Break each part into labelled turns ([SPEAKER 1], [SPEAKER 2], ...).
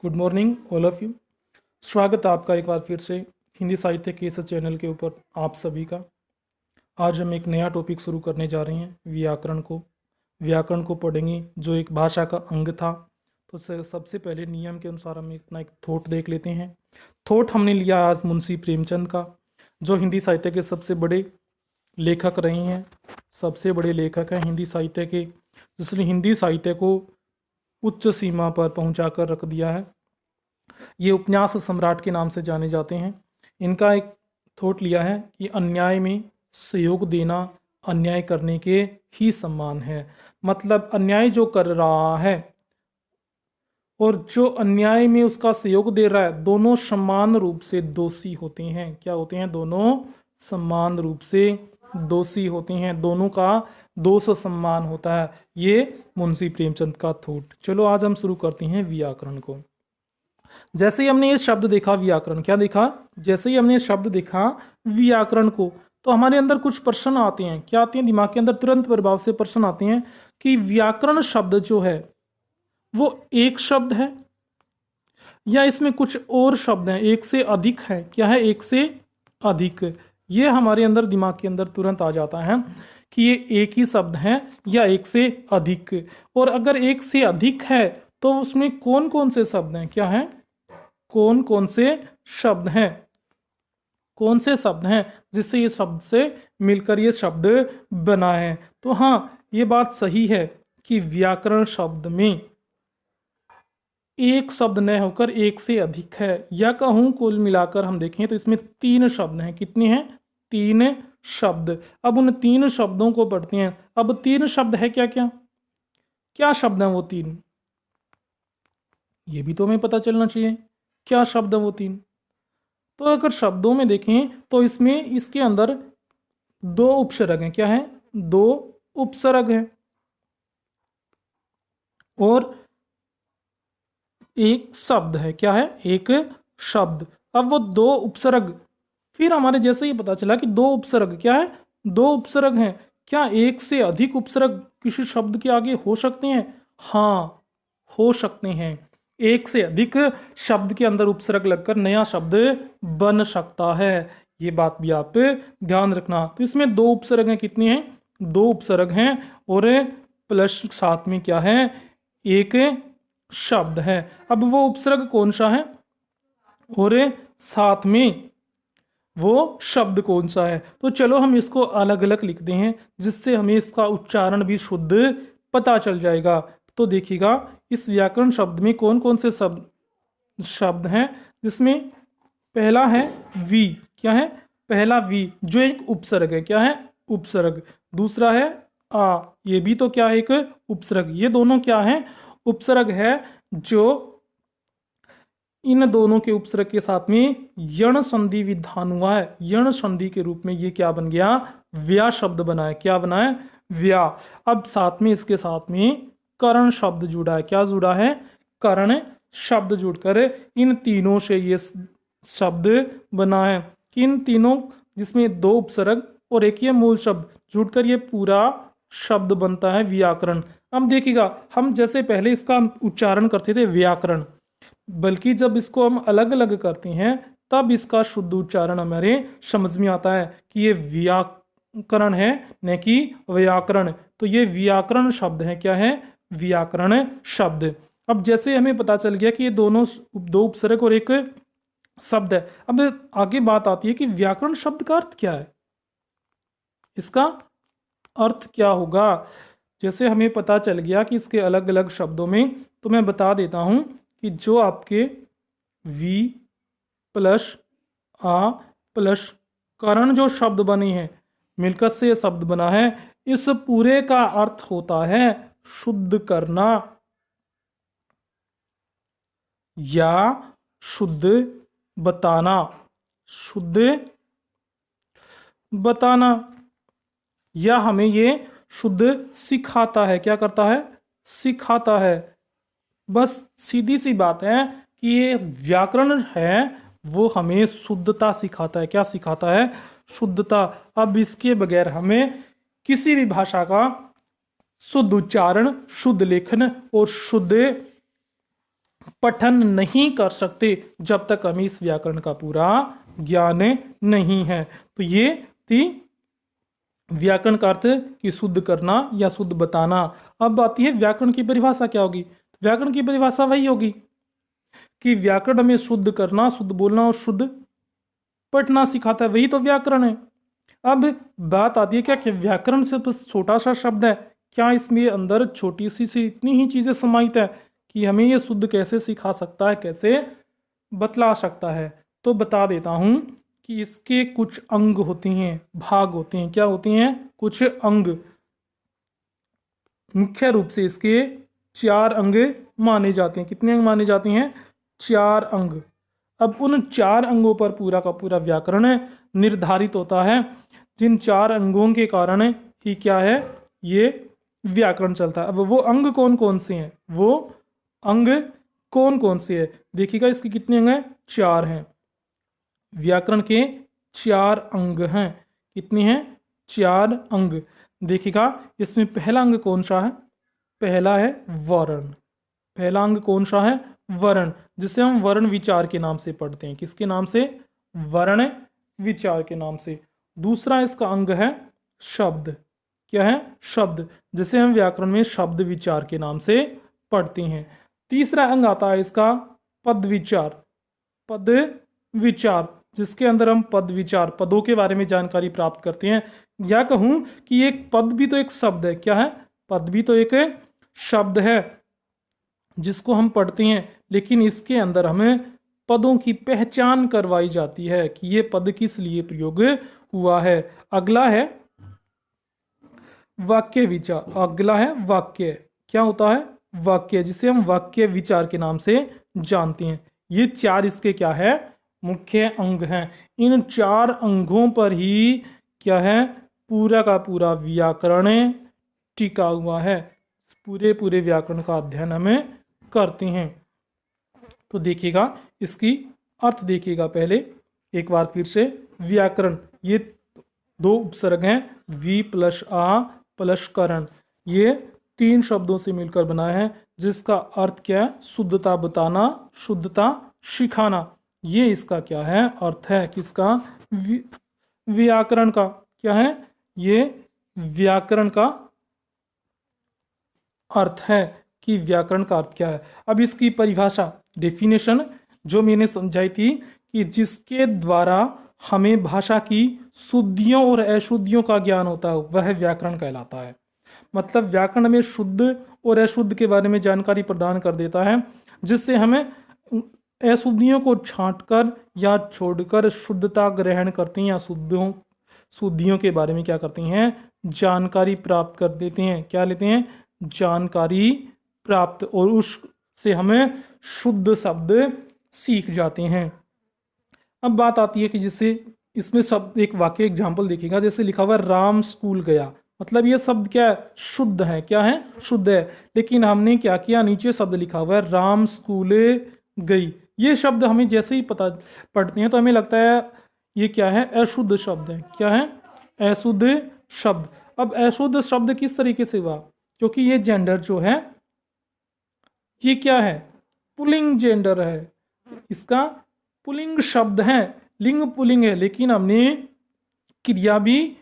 [SPEAKER 1] Good morning all of you. स्वागत है आपका एक बार फिर से हिंदी साहित्य के इस चैनल के ऊपर आप सभी का। आज हम एक नया टॉपिक शुरू करने जा रहे हैं, व्याकरण को पढ़ेंगे जो एक भाषा का अंग था। तो सबसे पहले नियम के अनुसार हम अपना एक थॉट देख लेते हैं। थॉट हमने लिया आज मुंशी प्रेमचंद का, जो हिंदी साहित्य के सबसे बड़े लेखक रहे हैं, सबसे बड़े लेखक हैं हिंदी साहित्य के, जिसने हिंदी साहित्य को उच्च सीमा पर पहुंचा कर रख दिया है। ये उपन्यास सम्राट के नाम से जाने जाते हैं। इनका एक थॉट लिया है कि अन्याय में सहयोग देना अन्याय करने के ही समान है। मतलब अन्याय जो कर रहा है और जो अन्याय में उसका सहयोग दे रहा है, दोनों समान रूप से दोषी होते हैं। क्या होते हैं? दोनों समान रूप से दोषी होते हैं, दोनों का दोष सम्मान होता है। ये मुंशी प्रेमचंद का थॉट। चलो आज हम शुरू करते हैं व्याकरण को। जैसे ही हमने ये शब्द देखा व्याकरण, क्या देखा? जैसे ही हमने ये शब्द देखा व्याकरण को, तो हमारे अंदर कुछ प्रश्न आते हैं। क्या आते हैं? दिमाग के अंदर तुरंत प्रभाव से प्रश्न आते हैं कि व्याकरण शब्द जो है वो एक शब्द है या इसमें कुछ और शब्द हैं, एक से अधिक है। क्या है? एक से अधिक। ये हमारे अंदर दिमाग के अंदर तुरंत आ जाता है कि ये एक ही शब्द है या एक से अधिक। और अगर एक से अधिक है तो उसमें कौन कौन से शब्द हैं? क्या है? कौन कौन से शब्द हैं? कौन से शब्द हैं जिससे ये शब्द से मिलकर ये शब्द बना है? तो हाँ, ये बात सही है कि व्याकरण शब्द में एक शब्द न होकर एक से अधिक है, या कहूं कुल मिलाकर हम देखें तो इसमें तीन शब्द हैं। कितने हैं? तीन शब्द। अब उन तीन शब्दों को पढ़ते हैं। अब तीन शब्द है क्या क्या? क्या शब्द हैं वो तीन? ये भी तो हमें पता चलना चाहिए। क्या शब्द है वो तीन? तो अगर शब्दों में देखें तो इसमें इसके अंदर दो उपसर्ग हैं। क्या है? दो उपसर्ग हैं और एक शब्द है। क्या है? एक शब्द। अब वो दो उपसर्ग, फिर हमारे जैसे ही पता चला कि दो उपसर्ग, क्या है? दो उपसर्ग हैं। क्या एक से अधिक उपसर्ग किसी शब्द के आगे हो सकते हैं? हाँ, हो सकते हैं। एक से अधिक शब्द के अंदर उपसर्ग लगकर नया शब्द बन सकता है। ये बात भी आप ध्यान रखना। तो इसमें दो उपसर्ग हैं। कितने हैं? दो उपसर्ग हैं और प्लस साथ में क्या है? एक शब्द है। अब वो उपसर्ग कौन सा है और साथ में वो शब्द कौन सा है? तो चलो हम इसको अलग अलग लिखते हैं, जिससे हमें इसका उच्चारण भी शुद्ध पता चल जाएगा। तो देखिएगा, इस व्याकरण शब्द में कौन कौन से शब्द हैं, जिसमें पहला है वी। क्या है? पहला वी जो एक उपसर्ग है। क्या है? उपसर्ग। दूसरा है आ, ये भी तो क्या है? एक उपसर्ग। ये दोनों क्या है? उपसर्ग है। जो इन दोनों के उपसर्ग के साथ में यण संधि विधान हुआ है, यण संधि के रूप में ये क्या बन गया? व्या शब्द बना है। क्या बना है? व्या। अब साथ में इसके साथ में करण शब्द जुड़ा है। क्या जुड़ा है? करण शब्द जुड़कर इन तीनों से ये शब्द बना है। किन तीनों? जिसमें दो उपसर्ग और एक ये मूल शब्द जुड़कर ये पूरा शब्द बनता है व्याकरण। अब देखिएगा, हम जैसे पहले इसका उच्चारण करते थे व्याकरण, बल्कि जब इसको हम अलग अलग करते हैं तब इसका शुद्ध उच्चारण हमारे समझ में आता है कि ये व्याकरण है, न कि व्याकरण। तो ये व्याकरण शब्द है। क्या है? व्याकरण शब्द। अब जैसे हमें पता चल गया कि ये दोनों दो उपसर्ग और एक शब्द है, अब आगे बात आती है कि व्याकरण शब्द का अर्थ क्या है? इसका अर्थ क्या होगा? जैसे हमें पता चल गया कि इसके अलग अलग शब्दों में, तो मैं बता देता हूं कि जो आपके वी प्लस आ प्लस करण जो शब्द बने हैं, मिलकर से ये शब्द बना है, इस पूरे का अर्थ होता है शुद्ध करना या शुद्ध बताना। शुद्ध बताना, या हमें ये शुद्ध सिखाता है। क्या करता है? सिखाता है। बस सीधी सी बात है कि ये व्याकरण है वो हमें शुद्धता सिखाता है। क्या सिखाता है? शुद्धता। अब इसके बगैर हमें किसी भी भाषा का शुद्ध उच्चारण, शुद्ध लेखन और शुद्ध पठन नहीं कर सकते जब तक हमें इस व्याकरण का पूरा ज्ञान नहीं है। तो ये थी व्याकरण का अर्थ कि शुद्ध करना या शुद्ध बताना। अब आती है व्याकरण की परिभाषा क्या होगी। व्याकरण की परिभाषा वही होगी कि व्याकरण में शुद्ध करना, शुद्ध बोलना और शुद्ध पढ़ना सिखाता है, वही तो व्याकरण है। अब बात आती है क्या कि व्याकरण से तो छोटा सा शब्द है, क्या इसमें अंदर छोटी सी इतनी ही चीजें समाहित है कि हमें ये शुद्ध कैसे सिखा सकता है, कैसे बतला सकता है। तो बता देता हूं कि इसके कुछ अंग होते हैं, भाग होते हैं। क्या होते हैं? कुछ अंग। मुख्य रूप से इसके 4 अंग माने जाते हैं। कितने अंग माने जाते हैं? 4 अंग। अब उन 4 अंगों पर पूरा का पूरा व्याकरण निर्धारित होता है, जिन 4 अंगों के कारण ही क्या है, ये व्याकरण चलता है। अब वो अंग कौन कौन से हैं, वो अंग कौन कौन से हैं देखिएगा। इसके कितने अंग हैं? 4 हैं। व्याकरण के 4 अंग हैं। कितने हैं? 4 अंग। देखिएगा इसमें पहला अंग कौन सा है? पहला है वर्ण। पहला अंग कौन सा है? वर्ण, जिसे हम वर्ण विचार के नाम से पढ़ते हैं। किसके नाम से? वर्ण विचार के नाम से। दूसरा इसका अंग है शब्द। क्या है? शब्द, जिसे हम व्याकरण में शब्द विचार के नाम से पढ़ते हैं। तीसरा अंग आता है इसका पद विचार। पद विचार, जिसके अंदर हम पद विचार, पदों के बारे में जानकारी प्राप्त करते हैं। या कहूं कि एक पद भी तो एक शब्द है। क्या है? पद भी तो एक शब्द है जिसको हम पढ़ते हैं, लेकिन इसके अंदर हमें पदों की पहचान करवाई जाती है कि ये पद किस लिए प्रयोग हुआ है। अगला है वाक्य विचार। अगला है वाक्य। क्या होता है? वाक्य, जिसे हम वाक्य विचार के नाम से जानते हैं। ये 4 इसके क्या है? मुख्य अंग हैं। इन 4 अंगों पर ही क्या है? पूरा का पूरा व्याकरण टिका हुआ है। पूरे व्याकरण का अध्ययन हमें करते हैं। तो देखिएगा इसकी अर्थ देखिएगा पहले एक बार फिर से। व्याकरण, ये 2 उपसर्ग हैं, वी प्लस आ प्लस करण। ये 3 शब्दों से मिलकर बना है, जिसका अर्थ क्या है? शुद्धता बताना, शुद्धता सिखाना। ये इसका क्या है? अर्थ है। किसका? व्याकरण का। क्या है? ये व्याकरण का अर्थ है कि व्याकरण का अर्थ क्या है। अब इसकी परिभाषा, डेफिनेशन जो मैंने समझाई थी कि जिसके द्वारा हमें भाषा की शुद्धियों और अशुद्धियों का ज्ञान होता है, वह व्याकरण कहलाता है। मतलब व्याकरण हमें शुद्ध और अशुद्ध के बारे में जानकारी प्रदान कर देता है, जिससे हमें अशुद्धियों को छांटकर या छोड़कर शुद्धता ग्रहण करते हैं, या शुद्धियों के बारे में क्या करते हैं? जानकारी प्राप्त कर देते हैं। क्या लेते हैं? जानकारी प्राप्त, और उससे हमें शुद्ध शब्द सीख जाते हैं। अब बात आती है कि जैसे इसमें शब्द, एक वाक्य एग्जाम्पल देखिएगा। जैसे लिखा हुआ है राम स्कूल गया, मतलब ये शब्द क्या है? शुद्ध है। क्या है? शुद्ध है। लेकिन हमने क्या किया? नीचे शब्द लिखा हुआ है राम स्कूल गई। ये शब्द हमें जैसे ही पता पढ़ते हैं तो हमें लगता है ये क्या है? अशुद्ध शब्द है। क्या है? अशुद्ध शब्द। अब अशुद्ध शब्द किस तरीके से हुआ? क्योंकि ये जेंडर जो है, ये क्या है? पुल्लिंग जेंडर है। इसका पुल्लिंग शब्द है, लिंग पुल्लिंग है, लेकिन हमने क्रिया भी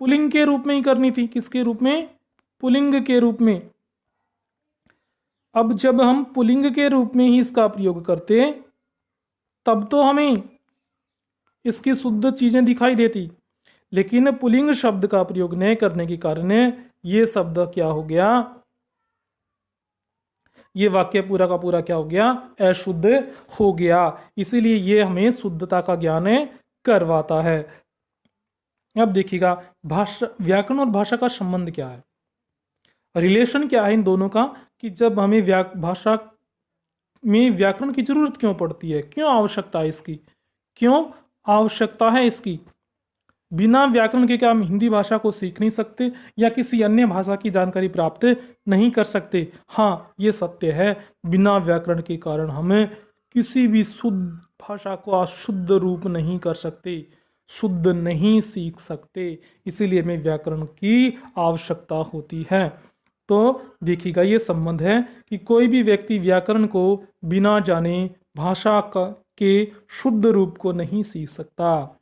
[SPEAKER 1] पुल्लिंग के रूप में ही करनी थी। किसके रूप में? पुल्लिंग के रूप में। अब जब हम पुल्लिंग के रूप में ही इसका प्रयोग करते, तब तो हमें इसकी शुद्ध चीजें दिखाई देती, लेकिन पुल्लिंग शब्द का प्रयोग न करने के कारण ये शब्द क्या हो गया? ये वाक्य पूरा का पूरा क्या हो गया? अशुद्ध हो गया। इसीलिए ये हमें शुद्धता का ज्ञान करवाता है। अब देखिएगा भाषा, व्याकरण और भाषा का संबंध क्या है, रिलेशन क्या है इन दोनों का, कि जब हमें भाषा में व्याकरण की जरूरत क्यों पड़ती है, क्यों आवश्यकता है इसकी, क्यों आवश्यकता है इसकी। बिना व्याकरण के क्या हम हिंदी भाषा को सीख नहीं सकते या किसी अन्य भाषा की जानकारी प्राप्त नहीं कर सकते? हाँ, ये सत्य है। बिना व्याकरण के कारण हमें किसी भी शुद्ध भाषा को अशुद्ध रूप नहीं कर सकते, शुद्ध नहीं सीख सकते। इसीलिए हमें व्याकरण की आवश्यकता होती है। तो देखिएगा ये संबंध है कि कोई भी व्यक्ति व्याकरण को बिना जाने भाषा के शुद्ध रूप को नहीं सीख सकता।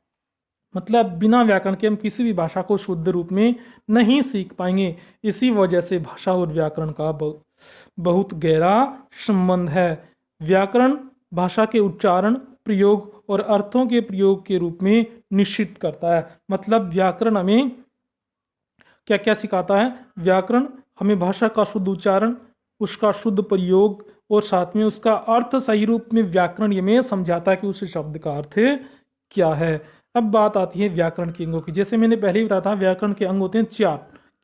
[SPEAKER 1] मतलब बिना व्याकरण के हम किसी भी भाषा को शुद्ध रूप में नहीं सीख पाएंगे। इसी वजह से भाषा और व्याकरण का बहुत गहरा संबंध है। व्याकरण भाषा के उच्चारण, प्रयोग और अर्थों के प्रयोग के रूप में निश्चित करता है। मतलब व्याकरण हमें क्या क्या सिखाता है? व्याकरण हमें भाषा का शुद्ध उच्चारण, उसका शुद्ध प्रयोग और साथ में उसका अर्थ सही रूप में व्याकरण ये हमें समझाता है कि उस शब्द का अर्थ क्या है। अब बात आती है व्याकरण के अंगों की। जैसे मैंने पहले ही बताया था, व्याकरण के अंग होते हैं 4।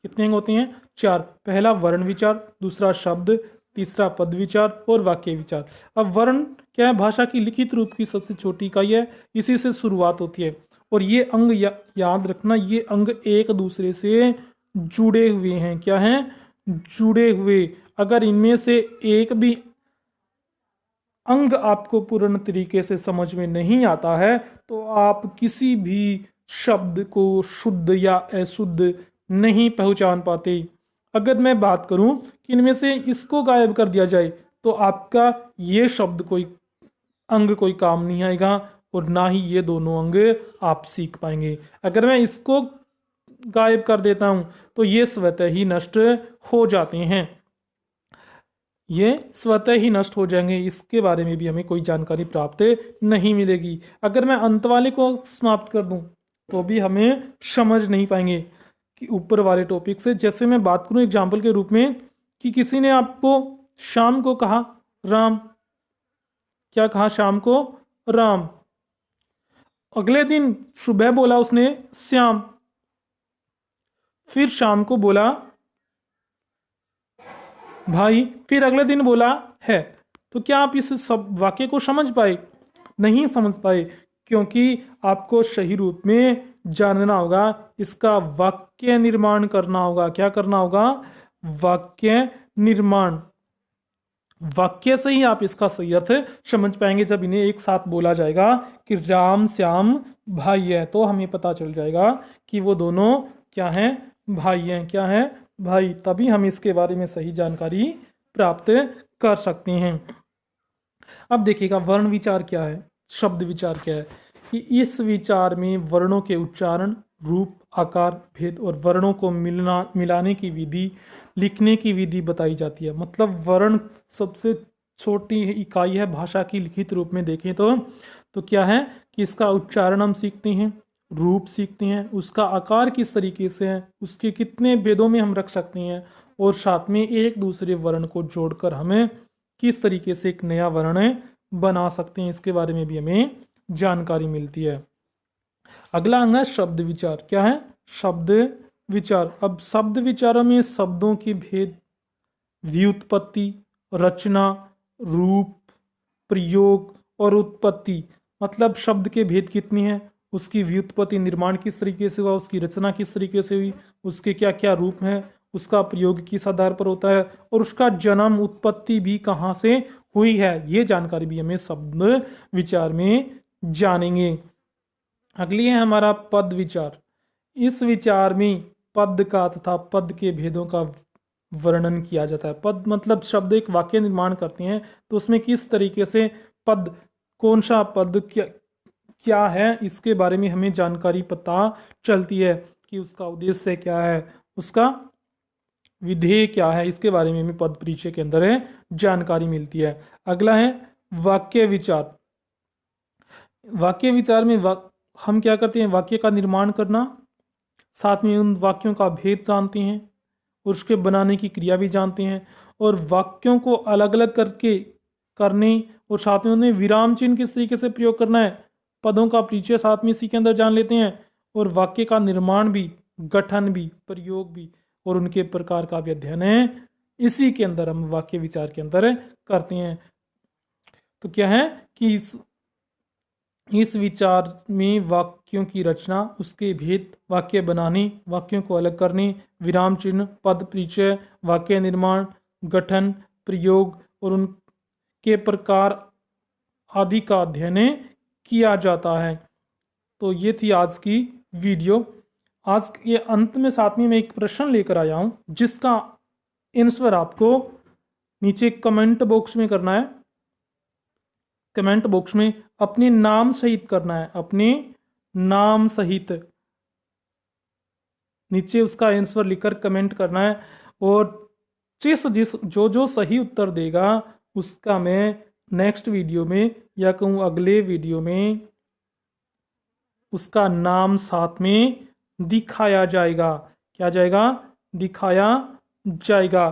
[SPEAKER 1] कितने अंग होते हैं? 4। पहला वर्ण विचार, दूसरा शब्द, तीसरा पद विचार और वाक्य विचार। अब वर्ण क्या है? भाषा की लिखित रूप की सबसे छोटी इकाई है, इसी से शुरुआत होती है। और ये अंग याद रखना, ये अंग एक दूसरे से जुड़े हुए हैं। क्या हैं? जुड़े हुए। अगर इनमें से एक भी अंग आपको पूर्ण तरीके से समझ में नहीं आता है तो आप किसी भी शब्द को शुद्ध या अशुद्ध नहीं पहचान पाते। अगर मैं बात करूं कि इनमें से इसको गायब कर दिया जाए तो आपका ये शब्द कोई अंग कोई काम नहीं आएगा और ना ही ये दोनों अंग आप सीख पाएंगे। अगर मैं इसको गायब कर देता हूं तो ये स्वतः ही नष्ट हो जाते हैं, ये स्वतः ही नष्ट हो जाएंगे। इसके बारे में भी हमें कोई जानकारी प्राप्त नहीं मिलेगी। अगर मैं अंत वाले को समाप्त कर दूं तो भी हमें समझ नहीं पाएंगे कि ऊपर वाले टॉपिक से। जैसे मैं बात करूं एग्जाम्पल के रूप में कि किसी ने आपको शाम को कहा राम, क्या कहा? शाम को राम। अगले दिन सुबह बोला उसने श्याम, फिर शाम को बोला भाई, फिर अगले दिन बोला है। तो क्या आप इस सब वाक्य को समझ पाए? नहीं समझ पाए, क्योंकि आपको सही रूप में जानना होगा, इसका वाक्य निर्माण करना होगा। क्या करना होगा? वाक्य निर्माण। वाक्य से ही आप इसका सही अर्थ समझ पाएंगे। जब इन्हें एक साथ बोला जाएगा कि राम श्याम भाई है, तो हमें पता चल जाएगा कि वो दोनों क्या हैं? भाई हैं। क्या हैं? भाई। तभी हम इसके बारे में सही जानकारी प्राप्त कर सकते हैं। अब देखिएगा वर्ण विचार क्या है, शब्द विचार क्या है। कि इस विचार में वर्णों के उच्चारण, रूप, आकार, भेद और वर्णों को मिलाने की विधि, लिखने की विधि बताई जाती है। मतलब वर्ण सबसे छोटी इकाई है भाषा की लिखित रूप में देखें तो क्या है कि इसका उच्चारण हम सीखते हैं, रूप सीखते हैं, उसका आकार किस तरीके से है, उसके कितने भेदों में हम रख सकते हैं, और साथ में एक दूसरे वर्ण को जोड़कर हमें किस तरीके से एक नया वर्ण बना सकते हैं, इसके बारे में भी हमें जानकारी मिलती है। अगला अंग है शब्द विचार। क्या है? शब्द विचार। अब शब्द विचारों में शब्दों के भेद, व्युत्पत्ति, रचना, रूप, प्रयोग और उत्पत्ति। मतलब शब्द के भेद कितनी है, उसकी व्युत्पत्ति निर्माण किस तरीके से हुआ, उसकी रचना किस तरीके से हुई, उसके क्या क्या रूप हैं, उसका प्रयोग किस आधार पर होता है, और उसका जन्म उत्पत्ति भी कहाँ से हुई है। ये जानकारी भी हमें शब्द विचार में जानेंगे। अगली है हमारा पद विचार। इस विचार में पद का तथा पद के भेदों का वर्णन किया जाता है। पद मतलब शब्द एक वाक्य निर्माण करते हैं तो उसमें किस तरीके से पद, कौन सा पद क्या है, इसके बारे में हमें जानकारी पता चलती है कि उसका उद्देश्य क्या है, उसका विधेय क्या है, इसके बारे में हमें पद परिचय के अंदर जानकारी मिलती है। अगला है वाक्य विचार। वाक्य विचार में हम क्या करते हैं? वाक्य का निर्माण करना, साथ में उन वाक्यों का भेद जानते हैं, उसके बनाने की क्रिया भी जानते हैं, और वाक्यों को अलग अलग करके करने, और साथ में उन्हें विराम चिन्ह किस तरीके से प्रयोग करना है, पदों का परिचय साथ में इसी के अंदर जान लेते हैं, और वाक्य का निर्माण भी, गठन भी, प्रयोग भी और उनके प्रकार का भी अध्ययन है इसी के अंदर हम वाक्य विचार के अंदर करते हैं। तो क्या है कि इस विचार में वाक्यों की रचना, उसके भेद, वाक्य बनाने, वाक्यों को अलग करने, विराम चिन्ह, पद परिचय, वाक्य निर्माण, गठन, प्रयोग और उनके प्रकार आदि का अध्ययन किया जाता है। तो ये थी आज की वीडियो। आज के अंत में साथ में मैं एक प्रश्न लेकर आया हूँ जिसका आंसर आपको नीचे कमेंट बॉक्स में करना है। कमेंट बॉक्स में अपने नाम सहित करना है, अपने नाम सहित नीचे उसका आंसर लिखकर कमेंट करना है। और जिस जो जो सही उत्तर देगा उसका मैं नेक्स्ट वीडियो में या कहूँ अगले वीडियो में उसका नाम साथ में दिखाया जाएगा। क्या जाएगा? दिखाया जाएगा।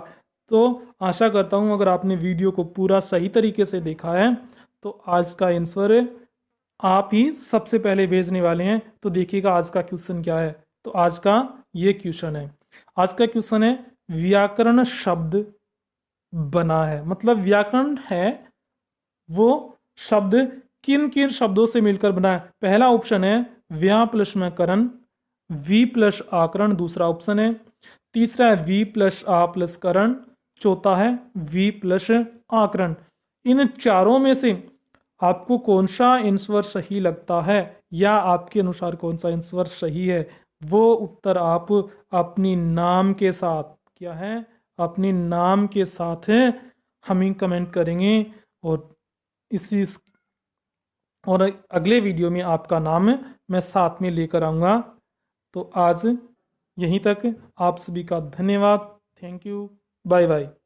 [SPEAKER 1] तो आशा करता हूँ अगर आपने वीडियो को पूरा सही तरीके से देखा है तो आज का आंसर आप ही सबसे पहले भेजने वाले हैं। तो देखिएगा आज का क्वेश्चन क्या है। तो आज का ये क्वेश्चन है, आज का क्वेश्चन है व्याकरण शब्द बना है, मतलब व्याकरण है वो शब्द किन किन शब्दों से मिलकर बना है। पहला ऑप्शन है व्या प्लस में करण, वी प्लस आकरण दूसरा ऑप्शन है। तीसरा है वी प्लस आ प्लस करण, चौथा है वी प्लस आकरण। इन चारों में से आपको कौन सा आंसर सही लगता है या आपके अनुसार कौन सा आंसर सही है, वो उत्तर आप अपनी नाम के साथ, क्या है, अपने नाम के साथ हमें कमेंट करेंगे। और इसी और अगले वीडियो में आपका नाम मैं साथ में लेकर आऊँगा। तो आज यहीं तक, आप सभी का धन्यवाद। Thank you, bye bye.